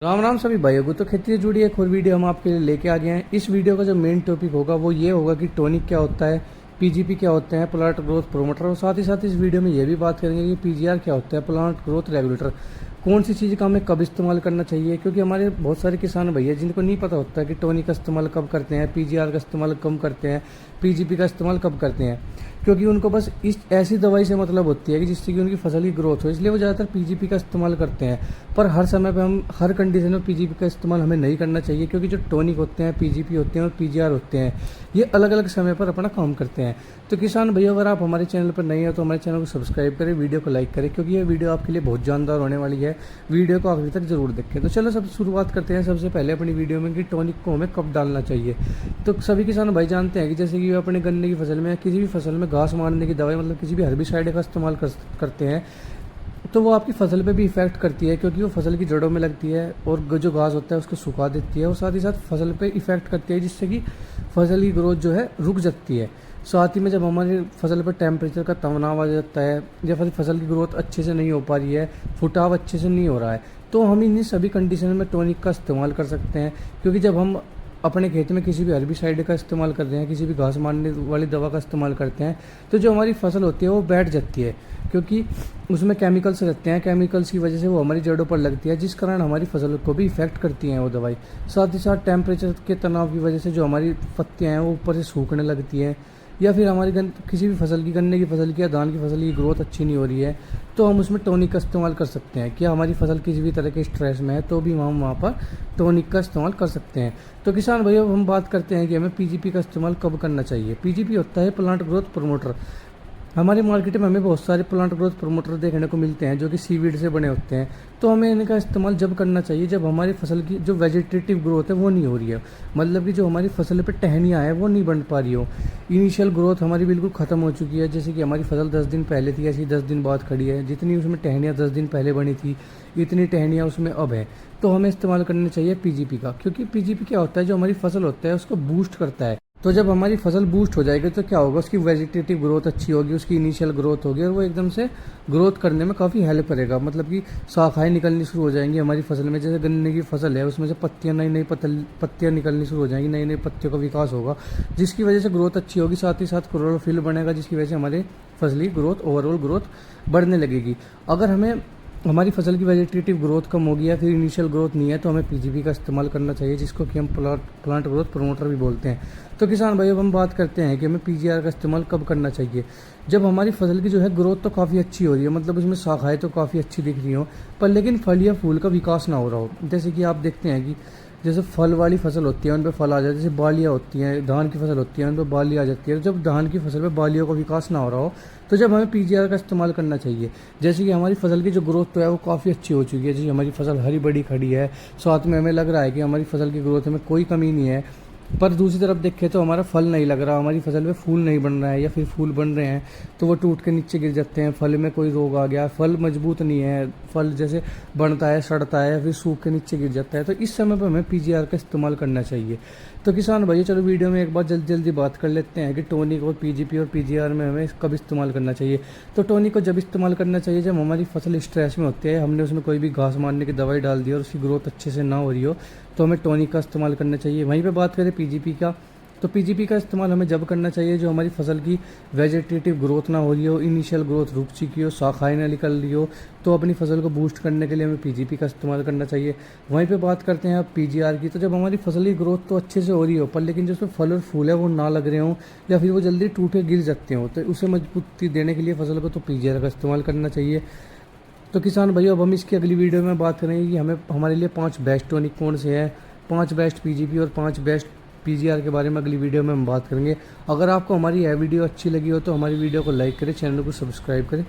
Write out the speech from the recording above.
राम राम सभी भाइयों को। तो खेती से जुड़ी एक और वीडियो हम आपके लिए लेके आ गए हैं। इस वीडियो का जो मेन टॉपिक होगा वो ये होगा कि टॉनिक क्या होता है, पीजीपी क्या होते हैं, प्लांट ग्रोथ प्रोमोटर, और साथ ही साथ इस वीडियो में ये भी बात करेंगे कि पीजीआर क्या होता है, प्लांट ग्रोथ रेगुलेटर, कौन सी चीज़ का हमें कब इस्तेमाल करना चाहिए। क्योंकि हमारे बहुत सारे किसान भैया जिनको नहीं पता होता है कि टॉनिक का इस्तेमाल कब करते हैं, पीजीआर का इस्तेमाल कब करते हैं, पीजीपी का इस्तेमाल कब करते हैं। क्योंकि उनको बस इस ऐसी दवाई से मतलब होती है कि जिससे कि उनकी फसल की ग्रोथ हो, इसलिए वो ज़्यादातर पीजीपी का इस्तेमाल करते हैं। पर हर समय पे हम हर कंडीशन में पीजीपी का इस्तेमाल हमें नहीं करना चाहिए, क्योंकि जो टॉनिक होते हैं, पीजीपी होते हैं और पीजीआर होते हैं, ये अलग अलग समय पर अपना काम करते हैं। तो किसान भैया, अगर आप हमारे चैनल पर नए हो तो हमारे चैनल को सब्सक्राइब करें, वीडियो को लाइक करें, क्योंकि ये वीडियो आपके लिए बहुत जानदार होने वाली है। वीडियो को आखिर तक जरूर देखें। तो चलो सब शुरुआत करते हैं सबसे पहले अपनी वीडियो में कि टॉनिक को हमें कब डालना चाहिए। तो सभी किसान भाई जानते हैं कि जैसे कि अपने गन्ने की फसल में, किसी भी फसल में घास मारने की दवाई, मतलब किसी भी हर्बिसाइड का इस्तेमाल करते हैं, तो वो आपकी फसल पे भी इफेक्ट करती है, क्योंकि वो फसल की जड़ों में लगती है और जो घास होता है उसको सुखा देती है, और साथ ही साथ फसल पे इफेक्ट करती है, जिससे कि फसल की ग्रोथ जो है रुक जाती है। साथ ही में जब हमारी फसल पर टेम्परेचर का तनाव आ जाता है या फिर फसल की ग्रोथ अच्छे से नहीं हो पा रही है, फुटाव अच्छे से नहीं हो रहा है, तो हम इन सभी कंडीशन में टॉनिक का इस्तेमाल कर सकते हैं। क्योंकि जब हम अपने खेत में किसी भी हर्बिसाइड का इस्तेमाल करते हैं, किसी भी घास मारने वाली दवा का इस्तेमाल करते हैं, तो जो हमारी फसल होती है वो बैठ जाती है, क्योंकि उसमें केमिकल्स रहते हैं। केमिकल्स की वजह से वो हमारी जड़ों पर लगती है, जिस कारण हमारी फसल को भी इफेक्ट करती हैं वो दवाई। साथ ही साथ टेम्परेचर के तनाव की वजह से जो हमारी पत्तियाँ हैं वो ऊपर से सूखने लगती हैं, या फिर हमारी किसी भी फसल की, गन्ने की फसल की या धान की फसल की ग्रोथ अच्छी नहीं हो रही है, तो हम उसमें टॉनिक का इस्तेमाल कर सकते हैं। क्या हमारी फसल किसी भी तरह के स्ट्रेस में है तो भी हम वहाँ पर टॉनिक का इस्तेमाल कर सकते हैं। तो किसान भैया, हम बात करते हैं कि हमें पीजीपी का इस्तेमाल कब करना चाहिए। पीजीपी होता है प्लांट ग्रोथ प्रमोटर। हमारी मार्केट में हमें बहुत सारे प्लांट ग्रोथ प्रमोटर देखने को मिलते हैं जो कि सीवीड से बने होते हैं। तो हमें इनका इस्तेमाल जब करना चाहिए जब हमारी फसल की जो वेजिटेटिव ग्रोथ है वो नहीं हो रही है, मतलब कि जो हमारी फसल पे टहनियाँ हैं वो नहीं बन पा रही हो, इनिशियल ग्रोथ हमारी बिल्कुल ख़त्म हो चुकी है। जैसे कि हमारी फसल 10 दिन पहले थी, ऐसी 10 दिन बाद खड़ी है, जितनी उसमें टहनियाँ 10 दिन पहले बनी थी इतनी टहनियाँ उसमें अब है। तो हमें इस्तेमाल करना चाहिए पीजीपी का, क्योंकि पीजीपी क्या होता है, जो हमारी फसल होता है उसको बूस्ट करता है। तो जब हमारी फसल बूस्ट हो जाएगी तो क्या होगा, उसकी वेजिटेटिव ग्रोथ अच्छी होगी, उसकी इनिशियल ग्रोथ होगी, और वो एकदम से ग्रोथ करने में काफ़ी हेल्प करेगा। मतलब कि शाखाएं निकलनी शुरू हो जाएंगी हमारी फसल में। जैसे गन्ने की फसल है, उसमें से पत्तियां, नई नई पत्तियां निकलनी शुरू हो जाएंगी, नई नई पत्तियों का विकास होगा, जिसकी वजह से ग्रोथ अच्छी होगी। साथ ही साथ क्लोरोफिल बनेगा, जिसकी वजह से हमारे फसली ग्रोथ, ओवरऑल ग्रोथ बढ़ने लगेगी। अगर हमें हमारी फसल की वेजिटेटिव ग्रोथ कम होगी या फिर इनिशियल ग्रोथ नहीं है, तो हमें पीजीपी का इस्तेमाल करना चाहिए, जिसको कि हम प्लांट ग्रोथ प्रमोटर भी बोलते हैं। तो किसान भाई, अब हम बात करते हैं कि हमें पीजीआर का इस्तेमाल कब करना चाहिए। जब हमारी फसल की जो है ग्रोथ तो काफ़ी अच्छी हो रही है, मतलब उसमें शाखाएँ तो काफ़ी अच्छी दिख रही हो, पर लेकिन फल या फूल का विकास ना हो रहा हो। जैसे कि आप देखते हैं कि जैसे फल वाली फसल होती है उन पर फल आ जाते हैं, जैसे बालियाँ होती हैं, धान की फसल होती है उन पर बाली आ जाती है। जब धान की फसल में बालियों का विकास ना हो रहा हो, तो जब हमें पीजीआर का इस्तेमाल करना चाहिए। जैसे कि हमारी फसल की जो ग्रोथ तो है वो काफ़ी अच्छी हो चुकी है, जैसे हमारी फसल हरी बड़ी खड़ी है, साथ में हमें लग रहा है कि हमारी फसल की ग्रोथ में कोई कमी नहीं है, पर दूसरी तरफ देखें तो हमारा फल नहीं लग रहा, हमारी फसल में फूल नहीं बन रहा है, या फिर फूल बन रहे हैं तो वो टूट के नीचे गिर जाते हैं, फल में कोई रोग आ गया, फल मजबूत नहीं है, फल जैसे बनता है, सड़ता है, या फिर सूख के नीचे गिर जाता है। तो इस समय पर हमें पीजीआर का इस्तेमाल करना चाहिए। तो किसान भाई, चलो वीडियो में एक बार जल्दी जल्दी बात कर लेते हैं कि टॉनिक और पीजीपी और पीजीआर में हमें कब इस्तेमाल करना चाहिए। तो टॉनिक को जब इस्तेमाल करना चाहिए जब हमारी फसल स्ट्रेस में होती है, हमने उसमें कोई भी घास मारने की दवाई डाल दी और उसकी ग्रोथ अच्छे से ना हो रही हो, तो हमें टॉनिक का इस्तेमाल करना चाहिए। वहीं पे बात करें पीजीपी का, तो पीजीपी का इस्तेमाल हमें जब करना चाहिए जो हमारी फसल की वेजिटेटिव ग्रोथ ना हो रही हो, इनिशियल ग्रोथ रुक चुकी हो, शाखाएं ना निकल रही हो, तो अपनी फसल को बूस्ट करने के लिए हमें पीजीपी का इस्तेमाल करना चाहिए। वहीं पे बात करते हैं अब पीजीआर की, तो जब हमारी फसल की ग्रोथ तो अच्छे से हो रही हो, पर लेकिन जो उसमें फल और फूल है वो ना लग रहे हों, या फिर वो जल्दी टूटे गिर जाते हों, तो उसे मजबूती देने के लिए फसल को तो पीजीआर का इस्तेमाल करना चाहिए। तो किसान भाइयों, अब हम इसकी अगली वीडियो में बात करेंगे कि हमें हमारे लिए 5 बेस्ट टॉनिक कौन से हैं, 5 बेस्ट पीजीपी और 5 बेस्ट पीजीआर के बारे में अगली वीडियो में हम बात करेंगे। अगर आपको हमारी यह वीडियो अच्छी लगी हो तो हमारी वीडियो को लाइक करें, चैनल को सब्सक्राइब करें।